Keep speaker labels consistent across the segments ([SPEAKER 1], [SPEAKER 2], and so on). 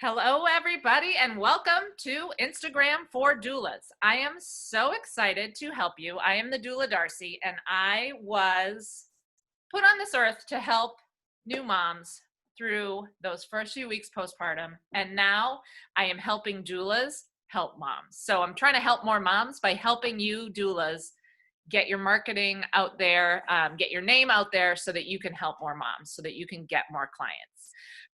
[SPEAKER 1] Hello, everybody, and welcome to Instagram for Doulas. I am so excited to help you. I am the doula Darcy, and I was put on this earth to help new moms through those first few weeks postpartum, and now I am helping doulas help moms. So I'm trying to help more moms by helping you doulas get your marketing out there, get your name out there so that you can help more moms, so that you can get more clients.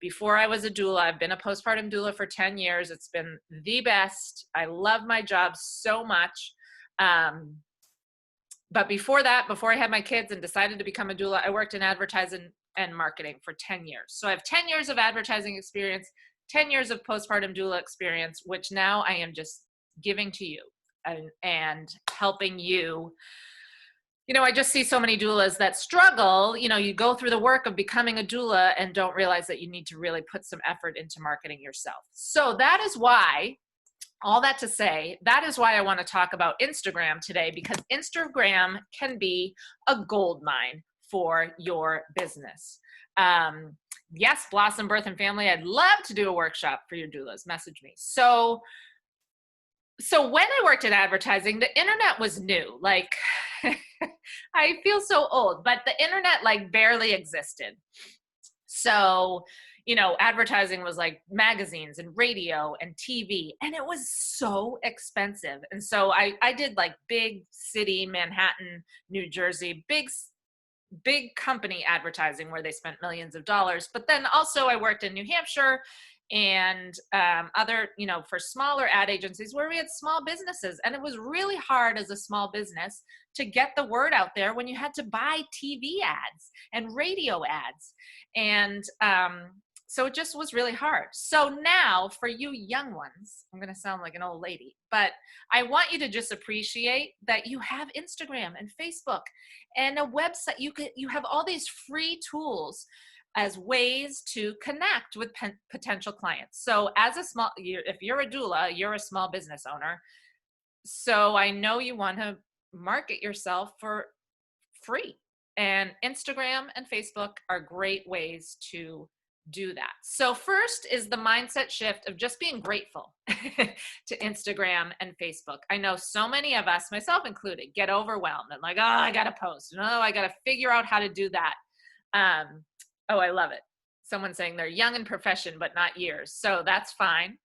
[SPEAKER 1] Before I was a doula, I've been a postpartum doula for 10 years. It's been the best. I love my job so much. But before that, before I had my kids and decided to become a doula, I worked in advertising and marketing for 10 years. So I have 10 years of advertising experience, 10 years of postpartum doula experience, which now I am just giving to you and helping you. You know, I just see so many doulas that struggle. You know, you go through the work of becoming a doula and don't realize that you need to really put some effort into marketing yourself. So that is why, all that to say, that is why I want to talk about Instagram today, because Instagram can be a gold mine for your business. Yes, Blossom Birth and Family, I'd love to do a workshop for your doulas. Message me. So when I worked in advertising, the internet was new. Like, I feel so old, but the internet like barely existed. So, you know, advertising was like magazines and radio and TV, and it was so expensive. And so I did like big city, Manhattan, New Jersey, big company advertising where they spent millions of dollars. But then also I worked in New Hampshire and other, you know, for smaller ad agencies where we had small businesses. And it was really hard as a small business to get the word out there when you had to buy TV ads and radio ads. And so it just was really hard. So now for you young ones, I'm going to sound like an old lady, but I want you to just appreciate that you have Instagram and Facebook and a website. You have all these free tools as ways to connect with potential clients. So as if you're a doula, you're a small business owner. So I know you want to market yourself for free, and Instagram and Facebook are great ways to do that. So first is the mindset shift of just being grateful to Instagram and Facebook. I know so many of us, myself included, get overwhelmed and like, oh, I got to post. No, I got to figure out how to do that. Oh, I love it. Someone saying they're young in profession, but not years. So that's fine.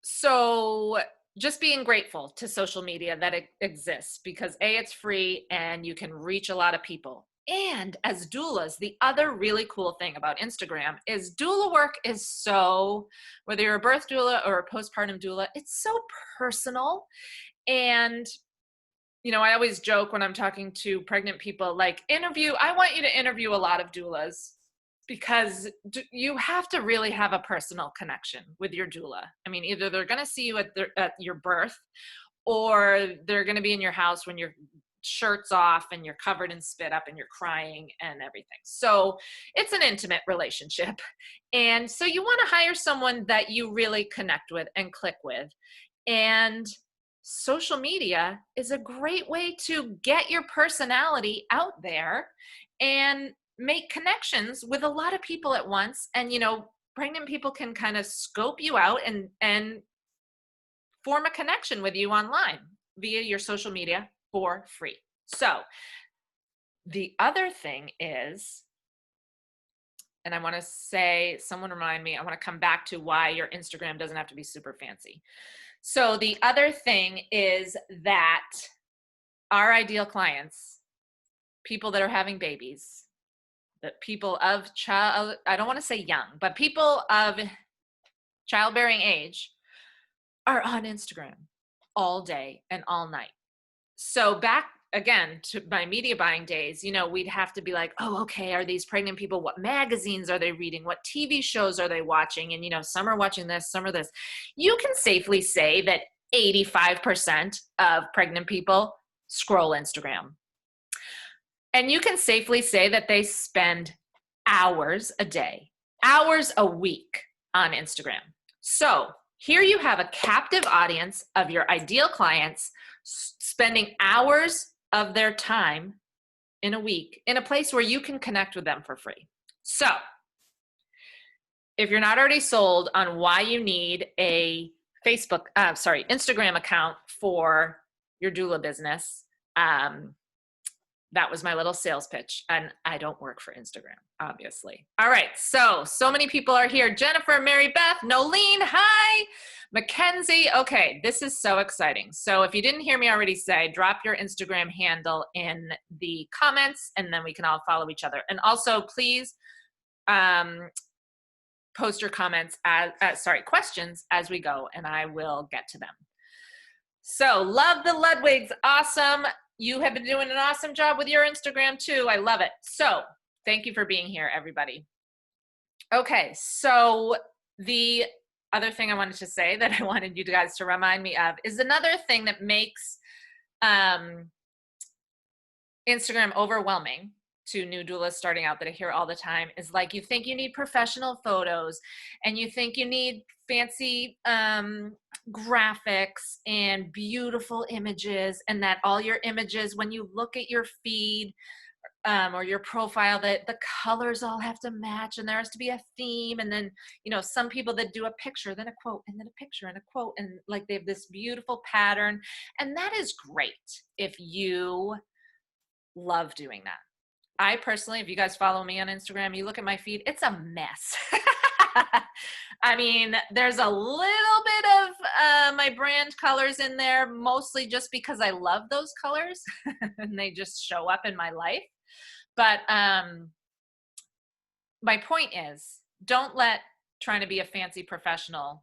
[SPEAKER 1] So just being grateful to social media that it exists, because A, it's free and you can reach a lot of people. And as doulas, the other really cool thing about Instagram is doula work is so, whether you're a birth doula or a postpartum doula, it's so personal. And you know, I always joke when I'm talking to pregnant people, like I want you to interview a lot of doulas, because you have to really have a personal connection with your doula. I mean, either they're going to see you at your birth, or they're going to be in your house when your shirt's off and you're covered in spit up and you're crying and everything. So it's an intimate relationship. And so you want to hire someone that you really connect with and click with. And social media is a great way to get your personality out there and make connections with a lot of people at once. And, you know, pregnant people can kind of scope you out and form a connection with you online via your social media for free. So the other thing is, and I want to say, someone remind me, I want to come back to why your Instagram doesn't have to be super fancy. So the other thing is that our ideal clients, people that are having babies, that people of I don't want to say young, but people of childbearing age are on Instagram all day and all night. So back again to my media buying days, you know, we'd have to be like, oh, okay, are these pregnant people, what magazines are they reading? What TV shows are they watching? And, you know, some are watching this, some are this. You can safely say that 85% of pregnant people scroll Instagram. And you can safely say that they spend hours a day, hours a week on Instagram. So here you have a captive audience of your ideal clients spending hours of their time in a week in a place where you can connect with them for free. So if you're not already sold on why you need a Instagram account for your doula business, that was my little sales pitch. And I don't work for Instagram, obviously. All right, so many people are here. Jennifer, Mary Beth, Nolene, hi. Mackenzie, okay, this is so exciting. So if you didn't hear me already say, drop your Instagram handle in the comments and then we can all follow each other. And also please post your comments questions as we go and I will get to them. So love the Ludwigs, awesome. You have been doing an awesome job with your Instagram too. I love it. So thank you for being here, everybody. Okay, so the other thing I wanted to say that I wanted you guys to remind me of is another thing that makes Instagram overwhelming to new doulas starting out that I hear all the time is like, you think you need professional photos and you think you need fancy graphics and beautiful images, and that all your images, when you look at your feed or your profile, that the colors all have to match and there has to be a theme. And then, you know, some people that do a picture, then a quote, and then a picture and a quote, and like they have this beautiful pattern. And that is great if you love doing that. I personally, if you guys follow me on Instagram, you look at my feed, it's a mess. I mean, there's a little bit of my brand colors in there, mostly just because I love those colors and they just show up in my life. But my point is, don't let trying to be a fancy professional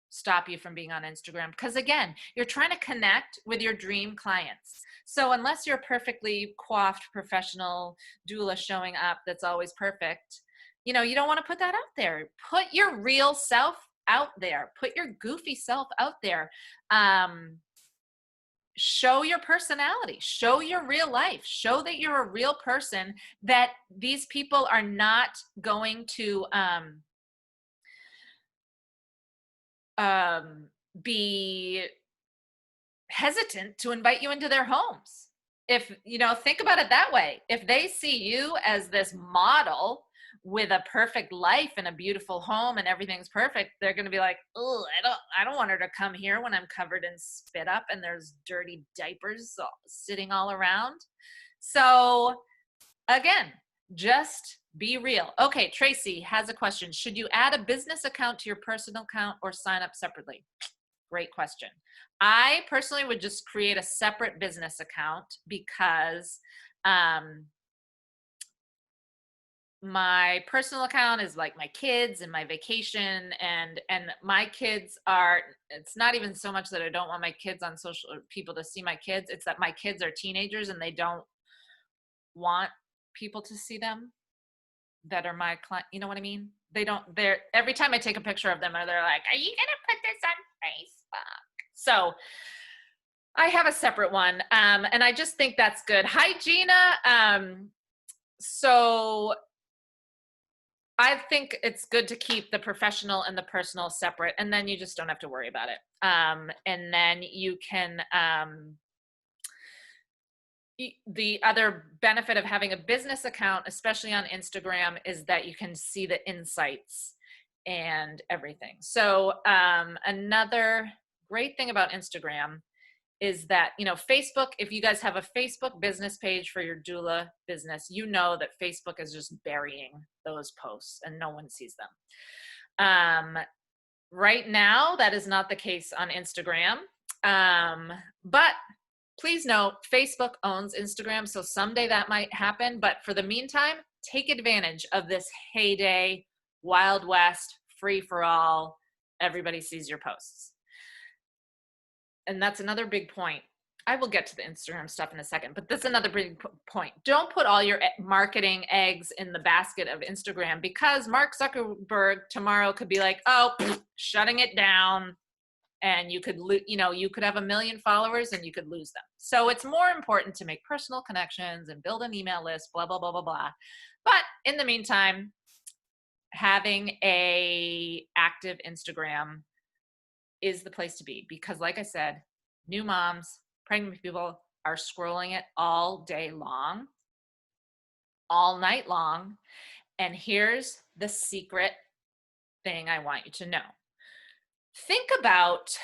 [SPEAKER 1] stop you from being on Instagram. Because again, you're trying to connect with your dream clients. So unless you're a perfectly coiffed professional doula showing up that's always perfect, you know, you don't want to put that out there. Put your real self out there. Put your goofy self out there. Show your personality. Show your real life. Show that you're a real person, that these people are not going to be hesitant to invite you into their homes. If, you know, think about it that way. If they see you as this model with a perfect life and a beautiful home and everything's perfect, they're going to be like, oh, I don't want her to come here when I'm covered in spit up and there's dirty diapers sitting all around. So again, just be real. Okay, Tracy has a question. Should you add a business account to your personal account or sign up separately? Great question. I personally would just create a separate business account because my personal account is like my kids and my vacation, and my kids are, it's not even so much that I don't want my kids on social, or people to see my kids, it's that my kids are teenagers and they don't want people to see them that are my client, you know what I mean? They're every time I take a picture of them, they're like, are you gonna put this on Facebook? So I have a separate one, and I just think that's good. Hi, Gina. So I think it's good to keep the professional and the personal separate, and then you just don't have to worry about it. And then you can, the other benefit of having a business account, especially on Instagram, is that you can see the insights and everything. So another great thing about Instagram is that, you know, Facebook, if you guys have a Facebook business page for your doula business, you know that Facebook is just burying those posts and no one sees them. Right now, that is not the case on Instagram. But please note, Facebook owns Instagram, so someday that might happen. But for the meantime, take advantage of this heyday, Wild West, free for all, everybody sees your posts. And that's another big point. I will get to the Instagram stuff in a second, but that's another big point. Don't put all your marketing eggs in the basket of Instagram, because Mark Zuckerberg tomorrow could be like, oh, shutting it down. And you could, you know, you could have 1 million followers and you could lose them. So it's more important to make personal connections and build an email list, blah, blah, blah, blah, blah. But in the meantime, having a active Instagram is the place to be, because like I said, new moms, pregnant people are scrolling it all day long, all night long. And here's the secret thing I want you to know. Think about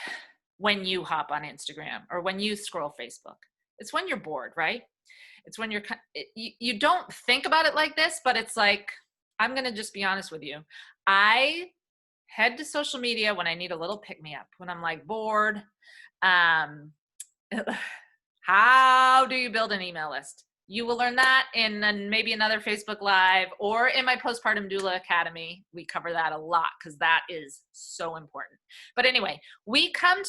[SPEAKER 1] when you hop on Instagram or when you scroll Facebook. It's when you're bored, right? It's when you don't think about it like this, but it's like, I'm going to just be honest with you. I head to social media when I need a little pick me up, when I'm like bored. Um, how do you build an email list? You will learn that in maybe another Facebook Live or in my Postpartum Doula Academy. We cover that a lot because that is so important. But anyway, we come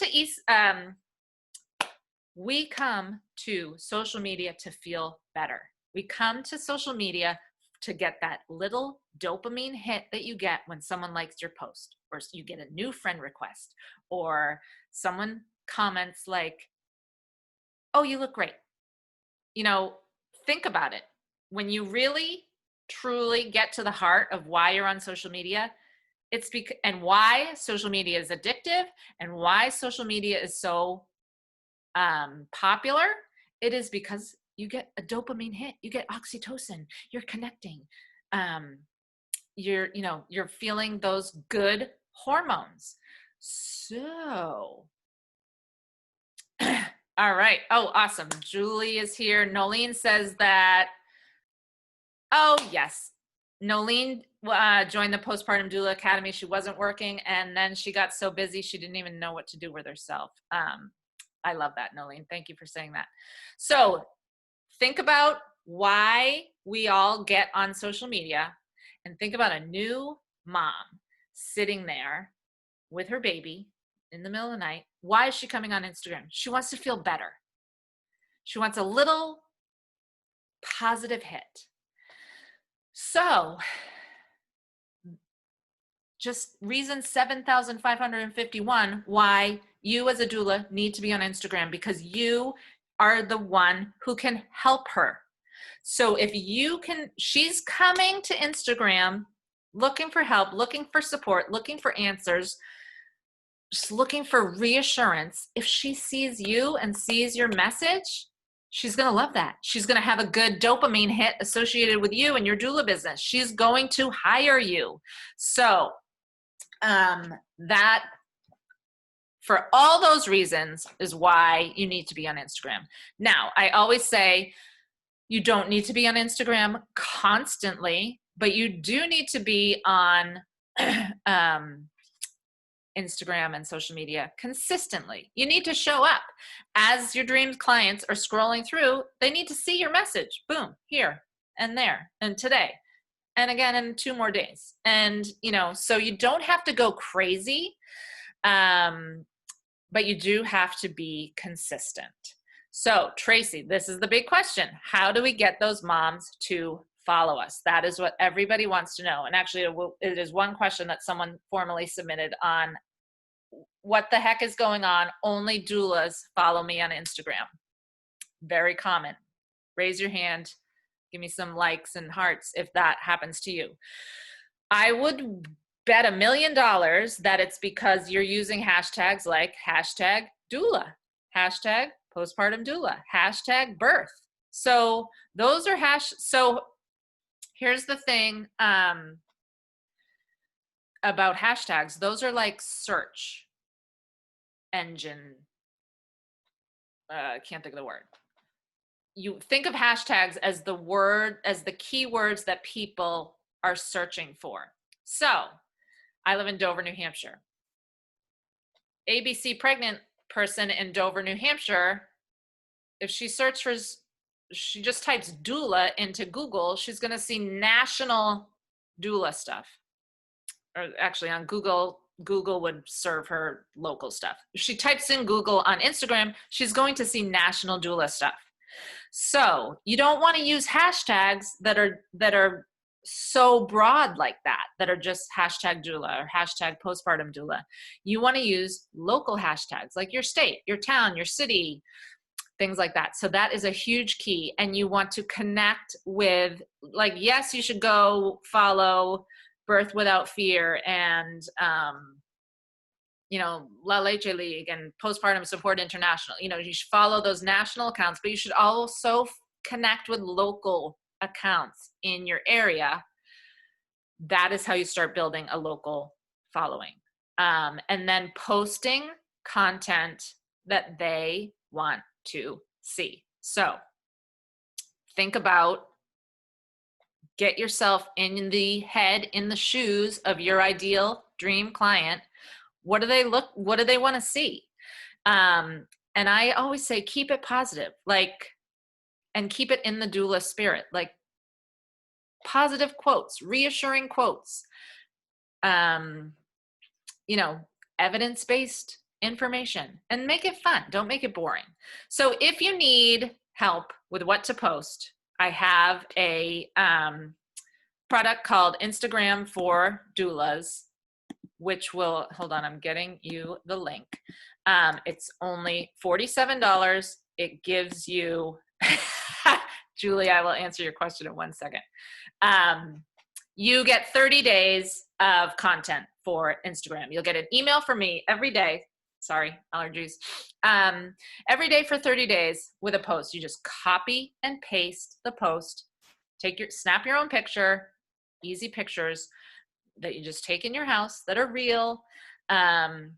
[SPEAKER 1] to social media to feel better. We come to social media to get that little dopamine hit that you get when someone likes your post, or you get a new friend request, or someone comments like, oh, you look great. You know, think about it. When you really, truly get to the heart of why you're on social media, and why social media is addictive and why social media is so popular, it is because you get a dopamine hit, you get oxytocin, you're connecting, you're feeling those good hormones. So, all right. Oh, awesome. Julie is here. Nolene says that, oh, yes. Nolene joined the Postpartum Doula Academy. She wasn't working, and then she got so busy she didn't even know what to do with herself. I love that, Nolene. Thank you for saying that. So think about why we all get on social media, and think about a new mom sitting there with her baby in the middle of the night. Why is she coming on Instagram? She wants to feel better. She wants a little positive hit. So just reason 7,551 why you as a doula need to be on Instagram, because you are the one who can help her. So if you can, she's coming to Instagram looking for help, looking for support, looking for answers, just looking for reassurance. If she sees you and sees your message, she's going to love that. She's going to have a good dopamine hit associated with you and your doula business. She's going to hire you. So that, for all those reasons, is why you need to be on Instagram. Now, I always say you don't need to be on Instagram constantly, but you do need to be on Instagram and social media consistently. You need to show up. As your dream clients are scrolling through, they need to see your message. Boom, here and there and today. And again in 2 more days. And, so you don't have to go crazy, but you do have to be consistent. So Tracy, this is the big question. How do we get those moms to follow us? That is what everybody wants to know. And actually it is one question that someone formally submitted on what the heck is going on. Only doulas follow me on Instagram. Very common. Raise your hand. Give me some likes and hearts if that happens to you. I would bet $1 million that it's because you're using hashtags like #doula, #postpartum doula, #birth. So those are so here's the thing about hashtags. Those are like search engine. I can't think of the word. You think of hashtags as the keywords that people are searching for. So I live in Dover, New Hampshire. ABC pregnant person in Dover, New Hampshire, if she just types doula into Google, she's going to see national doula stuff. Or actually on Google would serve her local stuff. If she types in Google on Instagram, she's going to see national doula stuff. So you don't want to use hashtags that are so broad like that are just #doula or #postpartum doula. You want to use local hashtags like your state, your town, your city, things like that. So that is a huge key. And you want to connect with, like, yes, you should go follow Birth Without Fear and La Leche League and Postpartum Support International. You should follow those national accounts, but you should also connect with local accounts in your area. That is how you start building a local following, and then posting content that they want to see. So think about, get yourself in the head, in the shoes of your ideal dream client. What do they want to see? And I always say, keep it positive, and keep it in the doula spirit, like positive quotes, reassuring quotes, evidence-based information, and make it fun. Don't make it boring. So if you need help with what to post, I have a product called Instagram for Doulas, which will, hold on, I'm getting you the link. It's only $47. It gives you, Julie, I will answer your question in 1 second. You get 30 days of content for Instagram. You'll get an email from me every day. Sorry, allergies. Every day for 30 days with a post. You just copy and paste the post. Snap your own picture, easy pictures that you just take in your house that are real. And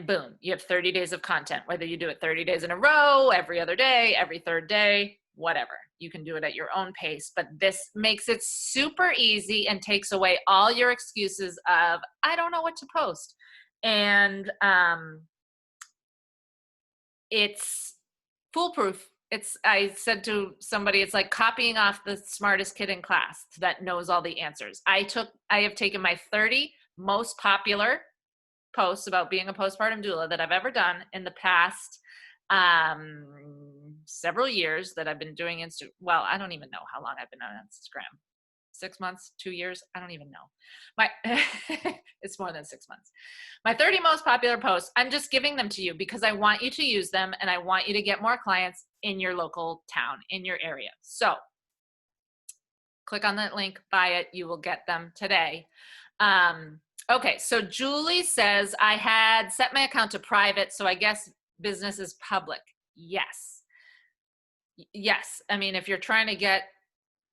[SPEAKER 1] boom, you have 30 days of content, whether you do it 30 days in a row, every other day, every third day, whatever. You can do it at your own pace, but this makes it super easy and takes away all your excuses of, I don't know what to post. And it's foolproof. I said to somebody, it's like copying off the smartest kid in class that knows all the answers. I have taken my 30 most popular posts about being a postpartum doula that I've ever done in the past several years that I've been doing well, I don't even know how long I've been on Instagram. 6 months, 2 years, I don't even know. It's more than 6 months. My 30 most popular posts, I'm just giving them to you because I want you to use them and I want you to get more clients in your local town, in your area. So click on that link, buy it, you will get them today. Okay, so Julie says, I had set my account to private, so I guess business is public. Yes. Yes, I mean, if you're trying to get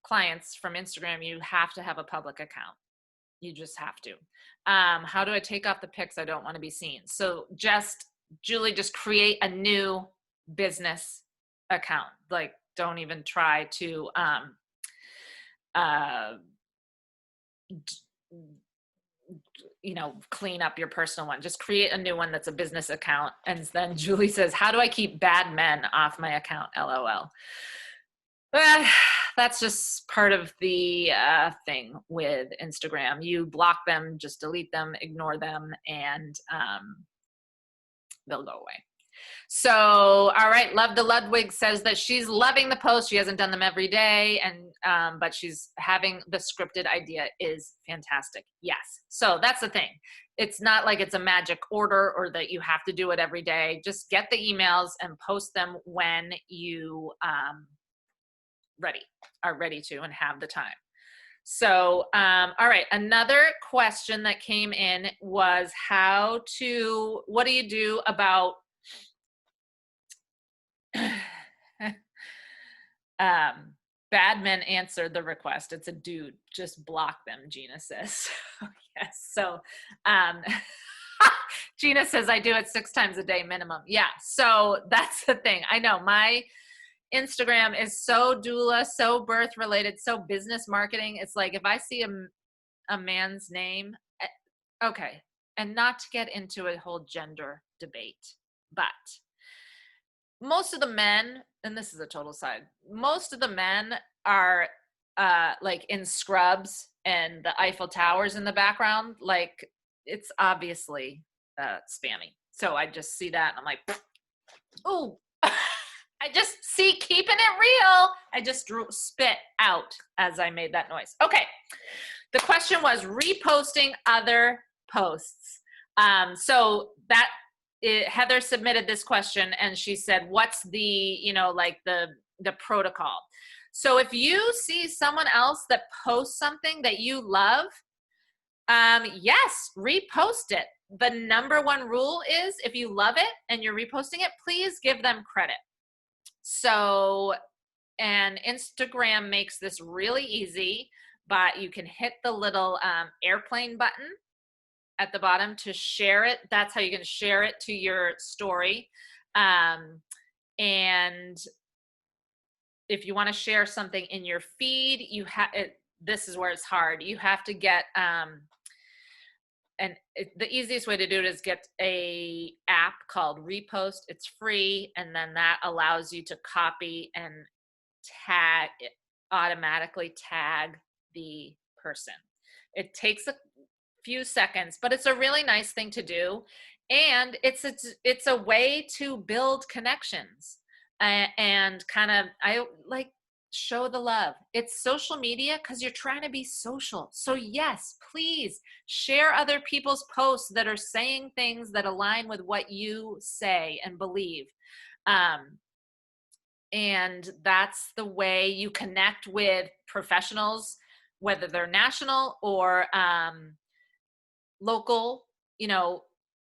[SPEAKER 1] clients from Instagram, you have to have a public account. You just have to. How do I take off the pics I don't want to be seen? So Julie, just create a new business account. Like, don't even try to clean up your personal one. Just create a new one that's a business account. And then Julie says, how do I keep bad men off my account? LOL. That's just part of the thing with Instagram. You block them, just delete them, ignore them, and they'll go away. So, all right, Love the Ludwig says that she's loving the post. She hasn't done them every day, but she's having the scripted idea is fantastic. Yes. So that's the thing. It's not like it's a magic order or that you have to do it every day. Just get the emails and post them when you are ready to and have the time. So, all right, another question that came in was what do you do about bad men answered the request. It's a dude. Just block them, Gina says. Yes. So Gina says, I do it 6 times a day minimum. Yeah. So that's the thing. I know my Instagram is so doula, so birth related, so business marketing. It's like, if I see a man's name, okay. And not to get into a whole gender debate, but most of the men, and this is a total side, most of the men are like in scrubs and the Eiffel Towers in the background. Like, it's obviously spammy. So I just see that and I'm like, ooh, I just see keeping it real. I just spit out as I made that noise. Okay. The question was reposting other posts. So that Heather submitted this question and she said, what's the, the protocol? So if you see someone else that posts something that you love, yes, repost it. The number one rule is if you love it and you're reposting it, please give them credit. So, and Instagram makes this really easy, but you can hit the little airplane button at the bottom to share it. That's how you can share it to your story. And if you want to share something in your feed, this is where it's hard. You have to get, the easiest way to do it is get a app called Repost. It's free, and then that allows you to copy and automatically tag the person. It takes a few seconds, but it's a really nice thing to do, and it's a way to build connections and kind of, I like, show the love. It's social media because you're trying to be social. So yes, please share other people's posts that are saying things that align with what you say and believe. And that's the way you connect with professionals, whether they're national or local,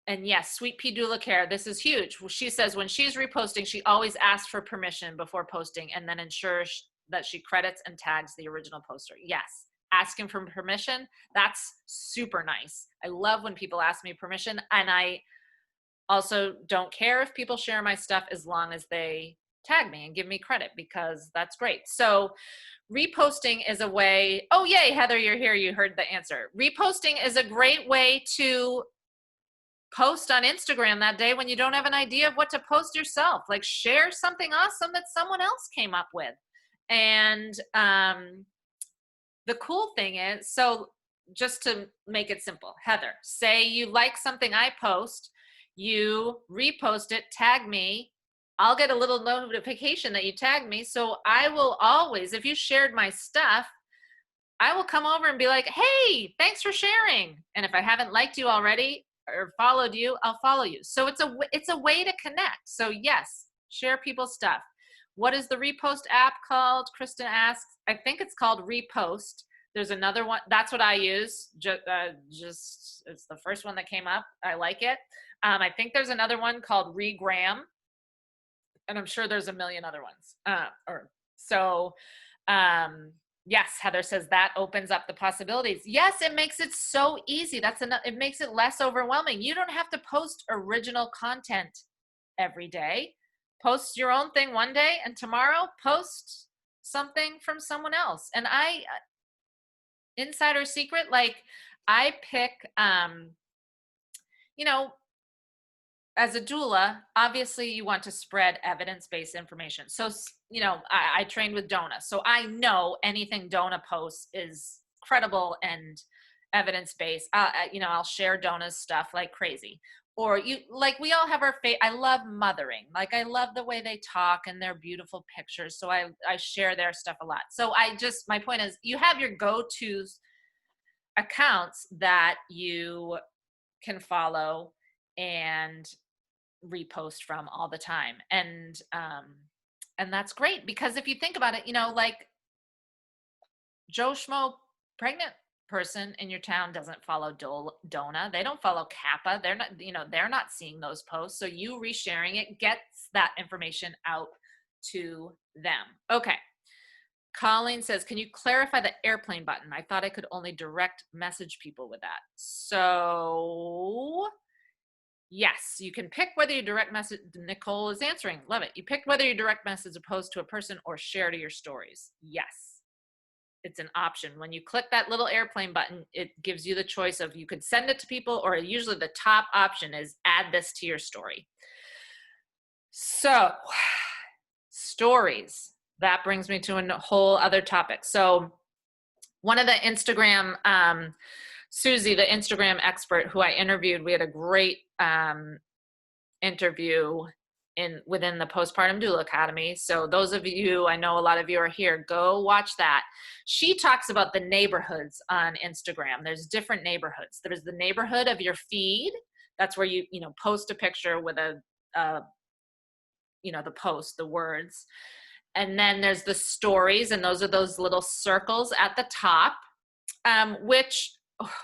[SPEAKER 1] and yes, Sweet Pea Doula Care, this is huge. She says when she's reposting, she always asks for permission before posting and then ensures that she credits and tags the original poster. Yes, asking for permission, that's super nice. I love when people ask me permission, and I also don't care if people share my stuff as long as they tag me and give me credit, because that's great. So reposting is a way, oh yay, Heather, you're here, you heard the answer. Reposting is a great way to post on Instagram that day when you don't have an idea of what to post yourself. Like, share something awesome that someone else came up with. And the cool thing is, so just to make it simple, Heather, say you like something I post, you repost it, tag me, I'll get a little notification that you tagged me. So I will always, if you shared my stuff, I will come over and be like, hey, thanks for sharing. And if I haven't liked you already or followed you, I'll follow you. So it's a way to connect. So yes, share people's stuff. What is the repost app called? Kristen asks. I think it's called Repost. There's another one. That's what I use. Just it's the first one that came up. I like it. I think there's another one called Regram, and I'm sure there's a million other ones. Yes, Heather says that opens up the possibilities. Yes, it makes it so easy. It makes it less overwhelming. You don't have to post original content every day. Post your own thing one day, and tomorrow post something from someone else. And insider secret, like, I pick, as a doula, obviously you want to spread evidence-based information. So, I trained with Donna, so I know anything Donna posts is credible and evidence-based. I'll share Donna's stuff like crazy. Or we all have our I love mothering. Like, I love the way they talk and their beautiful pictures. So I share their stuff a lot. So my point is, you have your go-to accounts that you can follow and repost from all the time. And that's great, because if you think about it, like, Joe Schmo pregnant person in your town doesn't follow Donna. They don't follow Kappa. They're not seeing those posts. So you resharing it gets that information out to them. Okay. Colleen says, can you clarify the airplane button? I thought I could only direct message people with that. So yes, you can pick whether you direct message. Nicole is answering. Love it. You picked whether you direct message a post to a person or share to your stories. Yes. It's an option. When you click that little airplane button, it gives you the choice of, you could send it to people, or usually the top option is add this to your story. So stories, that brings me to a whole other topic. So one of the Instagram, Susie, the Instagram expert who I interviewed, we had a great interview within the Postpartum Doula Academy. So those of you, I know a lot of you are here, go watch that. She talks about the neighborhoods on Instagram. There's different neighborhoods. There's the neighborhood of your feed. That's where you post a picture with the post, the words. And then there's the stories, and those are those little circles at the top, which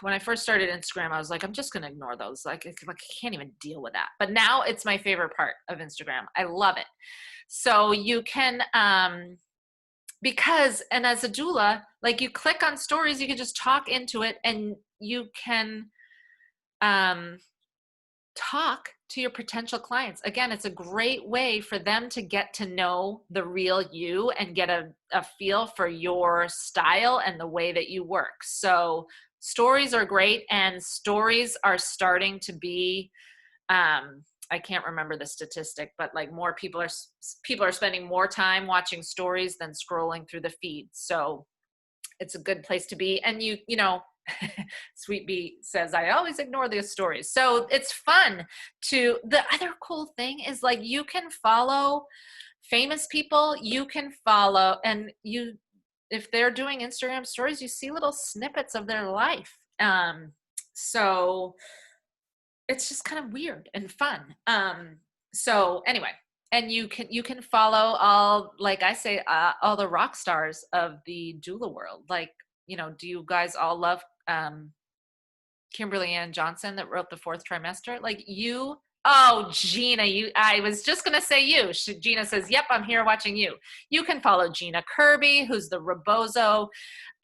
[SPEAKER 1] when I first started Instagram, I was like, I'm just going to ignore those. Like, I can't even deal with that. But now it's my favorite part of Instagram. I love it. So you can, and as a doula, like, you click on stories, you can just talk into it, and you can talk to your potential clients. Again, it's a great way for them to get to know the real you and get a feel for your style and the way that you work. So stories are great, and stories are starting to be, I can't remember the statistic, but like more people are spending more time watching stories than scrolling through the feed. So it's a good place to be. And you know, Sweet Bee says, I always ignore the stories. So it's fun to, the other cool thing is like, you can follow famous people, you can follow, and you, if they're doing Instagram stories, you see little snippets of their life. So it's just kind of weird and fun. So anyway, and you can follow all, like I say, all the rock stars of the doula world. Like, you know, do you guys all love Kimberly Ann Johnson that wrote The Fourth Trimester? Like you, oh, Gina, I was just going to say you. Gina says, yep, I'm here watching you. You can follow Gina Kirby, who's the Rebozo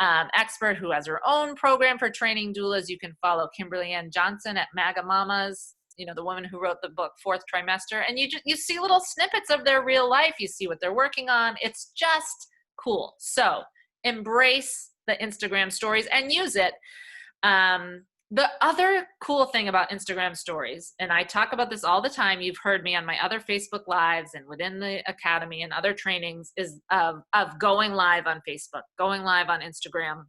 [SPEAKER 1] expert who has her own program for training doulas. You can follow Kimberly Ann Johnson at MAGA Mamas, you know, the woman who wrote the book Fourth Trimester. And you see little snippets of their real life. You see what they're working on. It's just cool. So embrace the Instagram stories and use it. The other cool thing about Instagram stories, and I talk about this all the time, you've heard me on my other Facebook Lives and within the Academy and other trainings, is of going live on Facebook, going live on Instagram.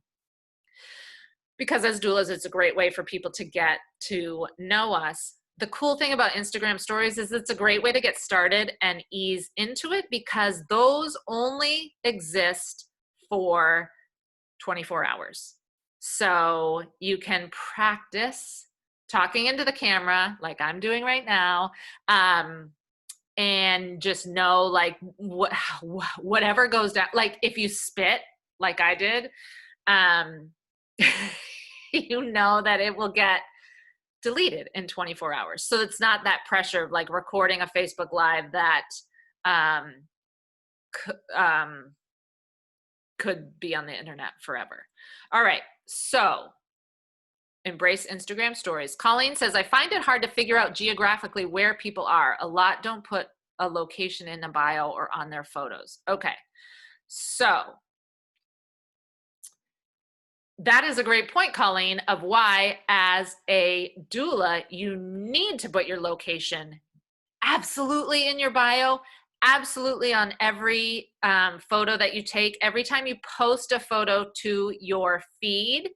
[SPEAKER 1] Because as doulas, it's a great way for people to get to know us. The cool thing about Instagram stories is it's a great way to get started and ease into it, because those only exist for 24 hours. So you can practice talking into the camera like I'm doing right now, and just know like whatever goes down, like if you spit like I did, you know that it will get deleted in 24 hours. So it's not that pressure of like recording a Facebook Live that could be on the internet forever. All right, so embrace Instagram stories. Colleen says, I find it hard to figure out geographically where people are. A lot don't put a location in a bio or on their photos. Okay, so that is a great point, Colleen, of why as a doula, you need to put your location absolutely in your bio, absolutely on every photo that you take. Every time you post a photo to your feed,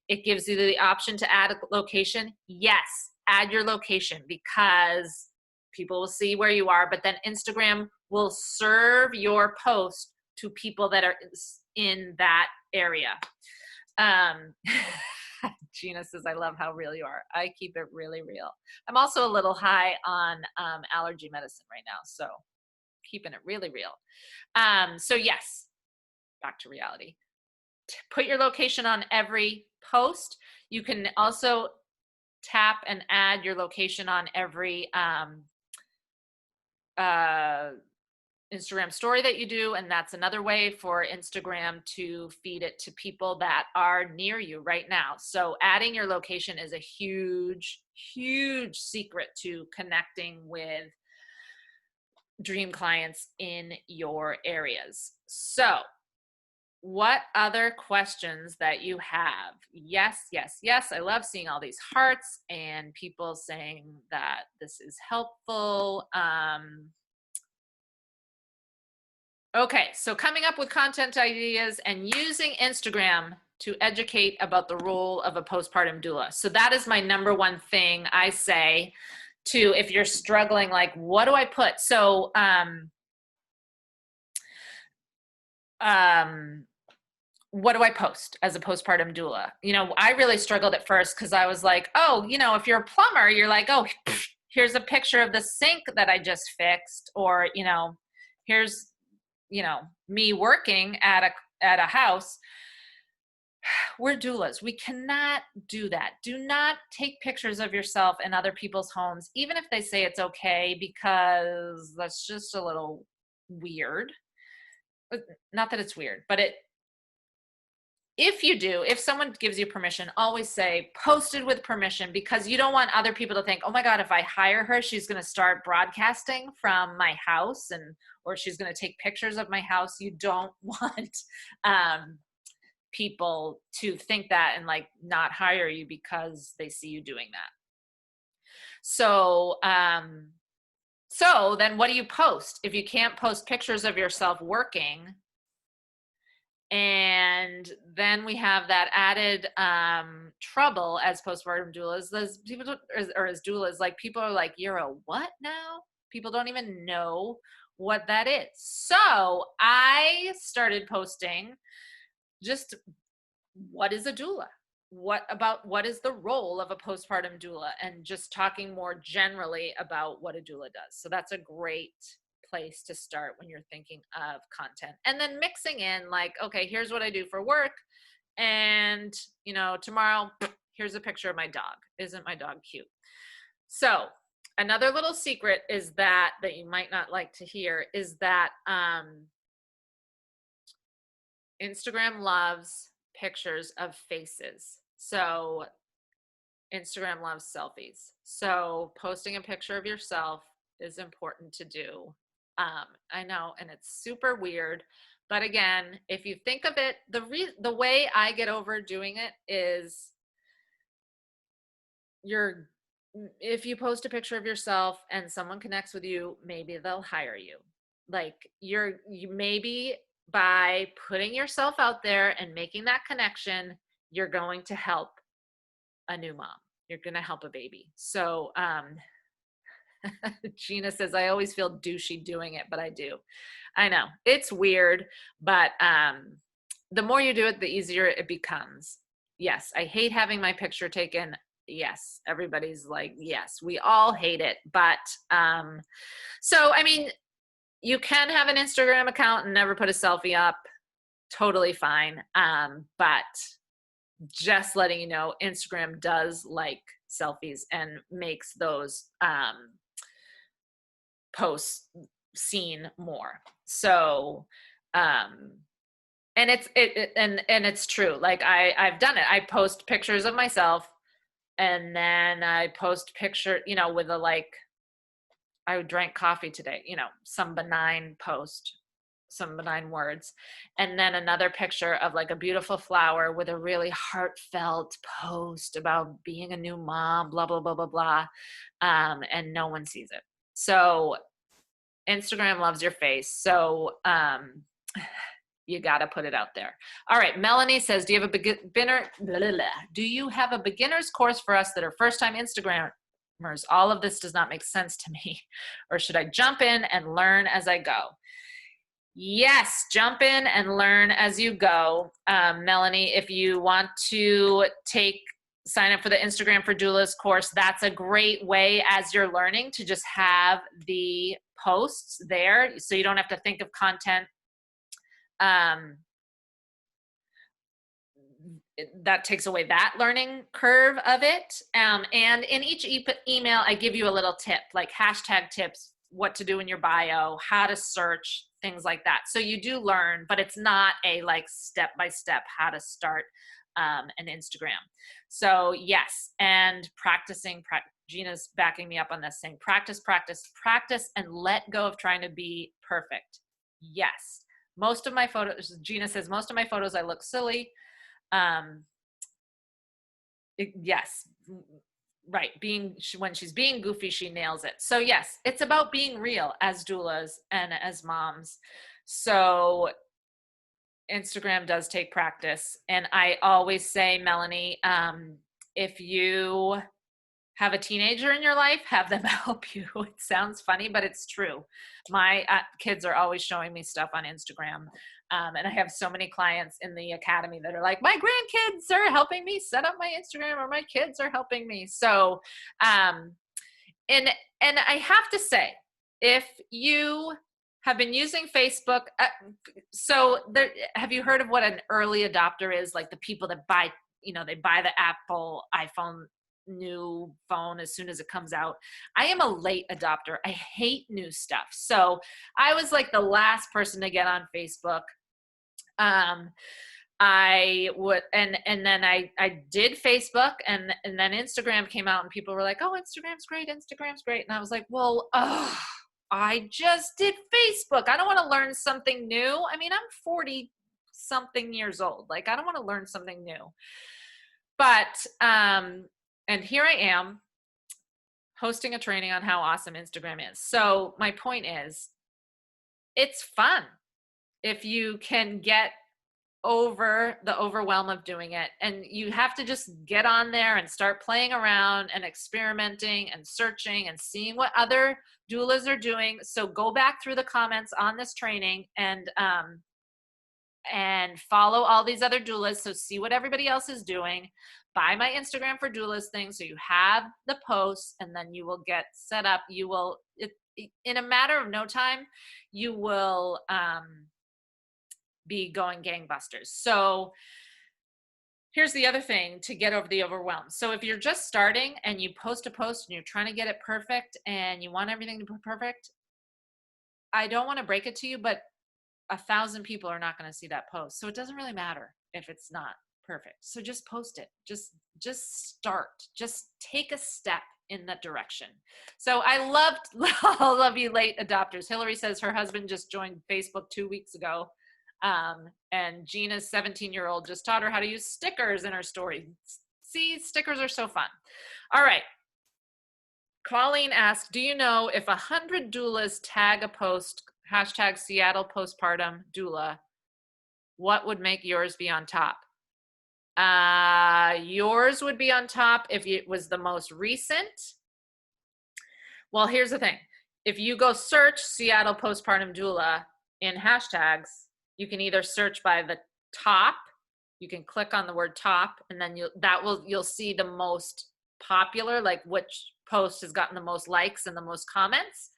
[SPEAKER 1] it gives you the option to add a location. Yes, add your location, because people will see where you are, but then Instagram will serve your post to people that are in that area. Gina says, I love how real you are. I keep it really real. I'm also a little high on allergy medicine right now, so keeping it really real. So yes, back to reality. Put your location on every post. You can also tap and add your location on every Instagram story that you do, and that's another way for Instagram to feed it to people that are near you right now. So adding your location is a huge, huge secret to connecting with dream clients in your areas. So what other questions that you have? Yes, yes, yes. I love seeing all these hearts and people saying that this is helpful. Okay, so coming up with content ideas and using Instagram to educate about the role of a postpartum doula. So that is my number one thing I say to, if you're struggling, like, what do I put? So, what do I post as a postpartum doula? You know, I really struggled at first because I was like, oh, you know, if you're a plumber, you're like, oh, here's a picture of the sink that I just fixed, or, you know, here's, you know, me working at a house. We're doulas. We cannot do that. Do not take pictures of yourself in other people's homes, even if they say it's okay, because that's just a little weird. Not that it's weird, but if someone gives you permission, always say posted with permission, because you don't want other people to think, oh my God, if I hire her, she's going to start broadcasting from my house or she's going to take pictures of my house. You don't want people to think that and like not hire you because they see you doing that. So, so then what do you post? If you can't post pictures of yourself working, and then we have that added trouble as postpartum doulas. Those people, or as doulas, like people are like, "You're a what now?" People don't even know what that is. So I started posting just what is a doula, what is the role of a postpartum doula, and just talking more generally about what a doula does. So that's a great place to start when you're thinking of content, and then mixing in like, okay, here's what I do for work, and tomorrow here's a picture of my dog. Isn't my dog cute? So another little secret is that you might not like to hear is that Instagram loves pictures of faces. So Instagram loves selfies. So posting a picture of yourself is important to do. I know, and it's super weird, but again, if you think of it, the way I get over doing it is if you post a picture of yourself and someone connects with you, maybe they'll hire you. Like you maybe by putting yourself out there and making that connection, you're going to help a new mom. You're going to help a baby. So Gina says, I always feel douchey doing it, but I do. I know it's weird, but the more you do it, the easier it becomes. Yes, I hate having my picture taken. Yes, everybody's like, yes, we all hate it. But so, I mean, you can have an Instagram account and never put a selfie up. Totally fine. But just letting you know, Instagram does like selfies and makes those posts seen more. So, and it's true. Like I've done it. I post pictures of myself, and then I post picture, with a like, I drank coffee today, some benign post, some benign words, and then another picture of like a beautiful flower with a really heartfelt post about being a new mom, blah, blah, blah, blah, blah. And no one sees it. So Instagram loves your face. So you got to put it out there. All right. Melanie says, do you have a beginner's course for us that are first-time Instagrammers? All of this does not make sense to me. Or should I jump in and learn as I go? Yes, jump in and learn as you go. Melanie, if you want to sign up for the Instagram for Doulas course, that's a great way as you're learning to just have the posts there so you don't have to think of content. That takes away that learning curve of it. And in each email, I give you a little tip, like hashtag tips, what to do in your bio, how to search, things like that. So you do learn, but it's not a like step-by-step how to start an Instagram. So yes, and practicing, Gina's backing me up on this, saying practice, practice, practice, and let go of trying to be perfect. Yes. Most of my photos, Gina says, most of my photos, I look silly. Yes, right. When she's being goofy, she nails it. So yes, it's about being real as doulas and as moms. So Instagram does take practice. And I always say, Melanie, if you have a teenager in your life, have them help you. It sounds funny, but it's true. My kids are always showing me stuff on Instagram. And I have so many clients in the academy that are like, my grandkids are helping me set up my Instagram, or my kids are helping me. So, and I have to say, if you have been using Facebook, have you heard of what an early adopter is? Like the people that buy, they buy the Apple iPhone new phone as soon as it comes out. I am a late adopter. I hate new stuff. So I was like the last person to get on Facebook. I would, and then I did Facebook, and then Instagram came out, and people were like, "Oh, Instagram's great, Instagram's great," and I was like, "Well, I just did Facebook. I don't want to learn something new. I mean, I'm 40 something years old. Like, I don't want to learn something new." But and here I am hosting a training on how awesome Instagram is. So my point is, it's fun if you can get over the overwhelm of doing it, and you have to just get on there and start playing around and experimenting and searching and seeing what other doulas are doing. So go back through the comments on this training and follow all these other doulas. So see what everybody else is doing. Buy my Instagram for Doulas thing, so you have the posts, and then you will get set up. You will, in a matter of no time, you will be going gangbusters. So here's the other thing to get over the overwhelm. So if you're just starting and you post a post and you're trying to get it perfect and you want everything to be perfect, I don't want to break it to you, but 1,000 people are not going to see that post. So it doesn't really matter if it's not perfect. So just post it. Just start. Just take a step in that direction. So I loved all of you late adopters. Hillary says her husband just joined Facebook 2 weeks ago. And Gina's 17-year-old just taught her how to use stickers in her story. See, stickers are so fun. All right. Colleen asked, do you know if 100 doulas tag a post, hashtag Seattle postpartum doula, what would make yours be on top? Yours would be on top if it was the most recent. Well, here's the thing. If you go search Seattle postpartum doula in hashtags, you can either search by the top, you can click on the word top, and then you'll see the most popular, like which post has gotten the most likes and the most comments,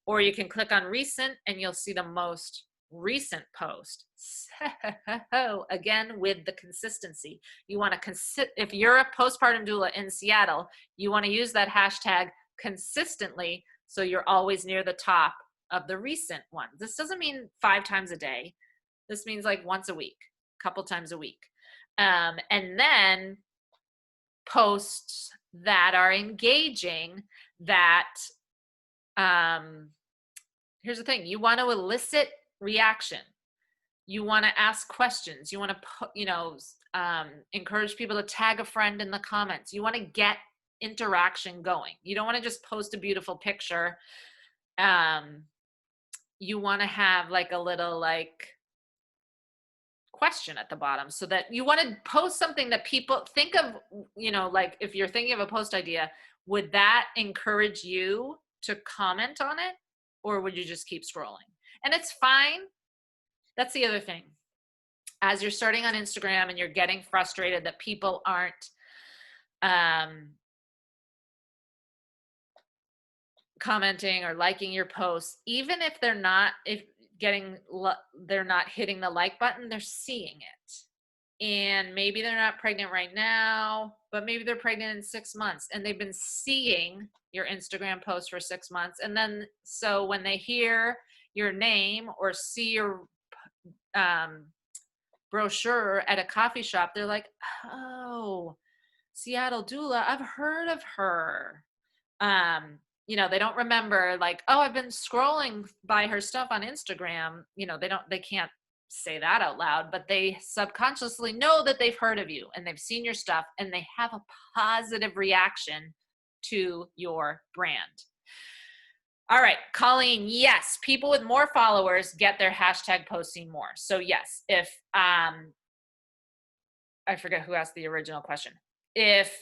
[SPEAKER 1] or you can click on recent and you'll see the most recent post. So again, with the consistency, you want to if you're a postpartum doula in Seattle, you want to use that hashtag consistently, so you're always near the top of the recent one. This doesn't mean 5 times a day. This means like once a week, a couple times a week. And then posts that are engaging, that here's the thing, you want to elicit reaction. You want to ask questions. You want to encourage people to tag a friend in the comments. You want to get interaction going. You don't want to just post a beautiful picture. You want to have like a little question at the bottom, so that you want to post something that people think of, like if you're thinking of a post idea, would that encourage you to comment on it, or would you just keep scrolling? And it's fine. That's the other thing. As you're starting on Instagram and you're getting frustrated that people aren't commenting or liking your posts, even if they're not hitting the like button, they're seeing it. And maybe they're not pregnant right now, but maybe they're pregnant in 6 months, and they've been seeing your Instagram post for 6 months. And then, so when they hear your name or see your brochure at a coffee shop, they're like, oh, Seattle doula, I've heard of her. They don't remember like, oh, I've been scrolling by her stuff on Instagram. They can't say that out loud, but they subconsciously know that they've heard of you and they've seen your stuff, and they have a positive reaction to your brand. All right, Colleen, yes, people with more followers get their hashtag posting more. So yes, if I forget who asked the original question. If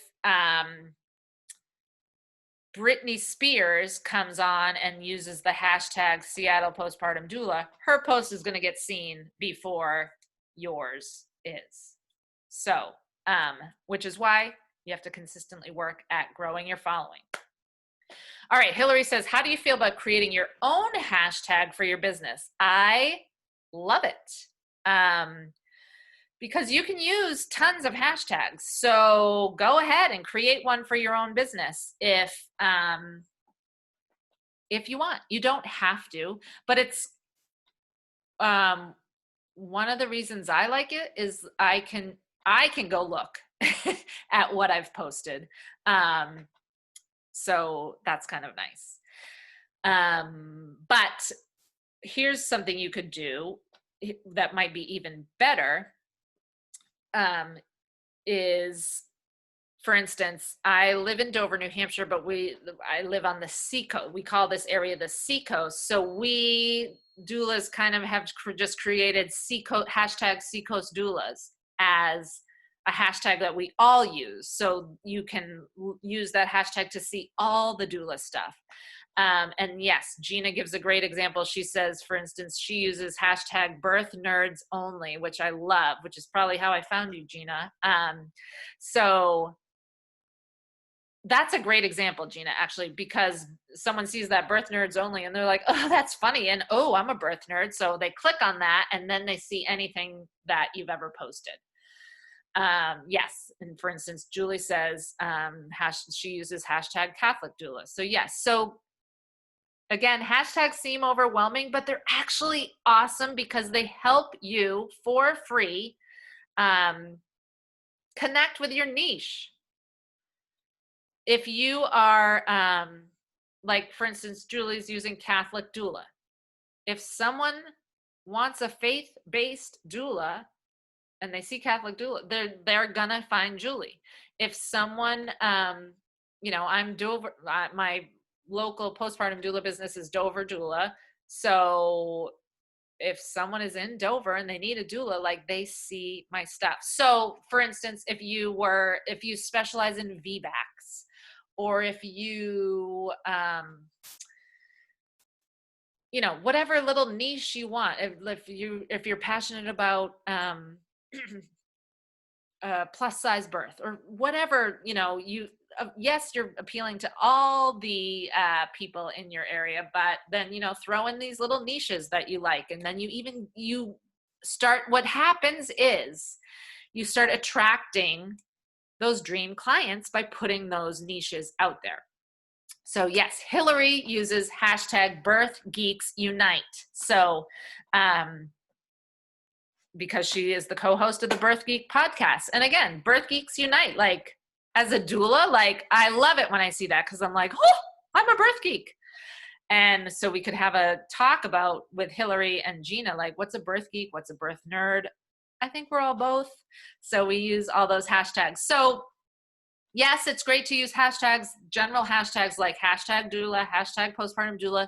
[SPEAKER 1] Britney Spears comes on and uses the hashtag Seattle postpartum doula, her post is going to get seen before yours is. So, which is why you have to consistently work at growing your following. All right, Hillary says, how do you feel about creating your own hashtag for your business? I love it. Because you can use tons of hashtags. So go ahead and create one for your own business if you want. You don't have to, but it's one of the reasons I like it is I can go look at what I've posted. So that's kind of nice. But here's something you could do that might be even better, is, for instance, I live in Dover, New Hampshire, but I live on the seacoast. We call this area the seacoast. So we doulas kind of have just created hashtag seacoast doulas as a hashtag that we all use. So you can use that hashtag to see all the doula stuff. And yes, Gina gives a great example. She says, for instance, she uses hashtag birth nerds only, which I love, which is probably how I found you, Gina. So that's a great example, Gina, actually, because someone sees that birth nerds only and they're like, oh, that's funny. And oh, I'm a birth nerd. So they click on that and then they see anything that you've ever posted. Yes. And for instance, Julie says she uses hashtag Catholic doula. So yes. So again, hashtags seem overwhelming, but they're actually awesome because they help you for free connect with your niche. If you are, like, for instance, Julie's using Catholic doula. If someone wants a faith-based doula and they see Catholic doula, they're gonna find Julie. If someone, I'm Dover, my local postpartum doula business is Dover Doula. So if someone is in Dover and they need a doula, like, they see my stuff. So for instance, if you specialize in VBACs, or if you, whatever little niche you want, if you're passionate about plus size birth or whatever, yes, you're appealing to all the people in your area, but then, throw in these little niches that you like. And then you start, what happens is you start attracting those dream clients by putting those niches out there. So yes, Hillary uses hashtag Birth Geeks Unite. So, because she is the co-host of the Birth Geek podcast. And again, Birth Geeks Unite, like, as a doula, like, I love it when I see that, because I'm like, oh, I'm a birth geek. And so we could have a talk about, with Hillary and Gina, like, what's a birth geek? What's a birth nerd? I think we're all both. So we use all those hashtags. So yes, it's great to use hashtags, general hashtags like hashtag doula, hashtag postpartum doula.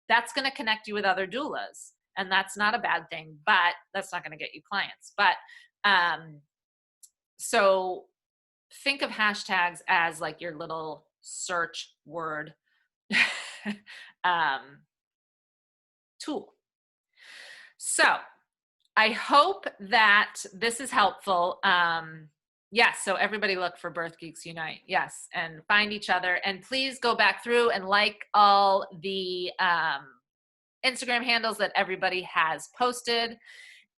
[SPEAKER 1] That's going to connect you with other doulas. And that's not a bad thing, but that's not going to get you clients. But so think of hashtags as like your little search word tool. So I hope that this is helpful. Yes, so everybody look for Birth Geeks Unite. Yes, and find each other. And please go back through and like all the Instagram handles that everybody has posted.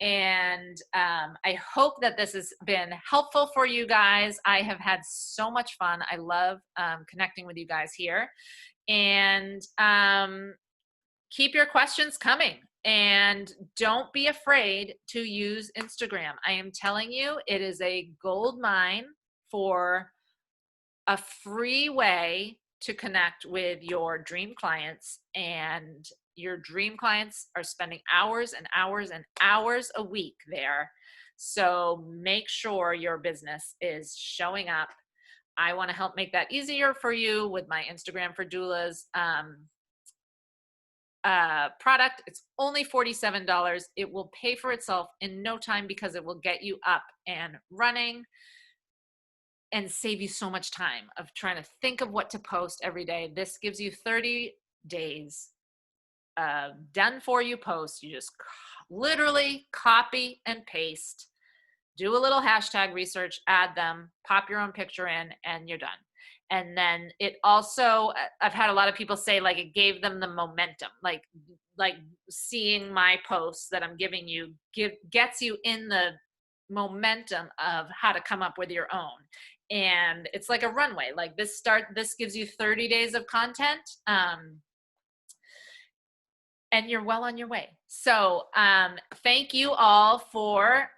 [SPEAKER 1] And I hope that this has been helpful for you guys. I have had so much fun. I love connecting with you guys here. And keep your questions coming. And don't be afraid to use Instagram. I am telling you, it is a gold mine for a free way to connect with your dream clients. And your dream clients are spending hours and hours and hours a week there. So make sure your business is showing up. I want to help make that easier for you with my Instagram for Doulas product. It's only $47. It will pay for itself in no time because it will get you up and running and save you so much time of trying to think of what to post every day. This gives you 30 days done for you posts. You just literally copy and paste, do a little hashtag research, add them, pop your own picture in, and you're done. And then it also, I've had a lot of people say, like, it gave them the momentum, like seeing my posts that I'm giving you gets you in the momentum of how to come up with your own. And it's like a runway. Like, this gives you 30 days of content. And you're well on your way. So thank you all for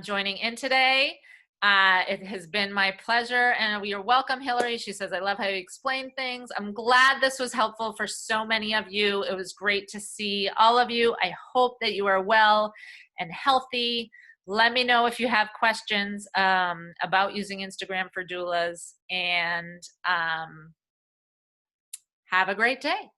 [SPEAKER 1] joining in today. It has been my pleasure, and you're welcome, Hillary. She says, I love how you explain things. I'm glad this was helpful for so many of you. It was great to see all of you. I hope that you are well and healthy. Let me know if you have questions about using Instagram for doulas, and have a great day.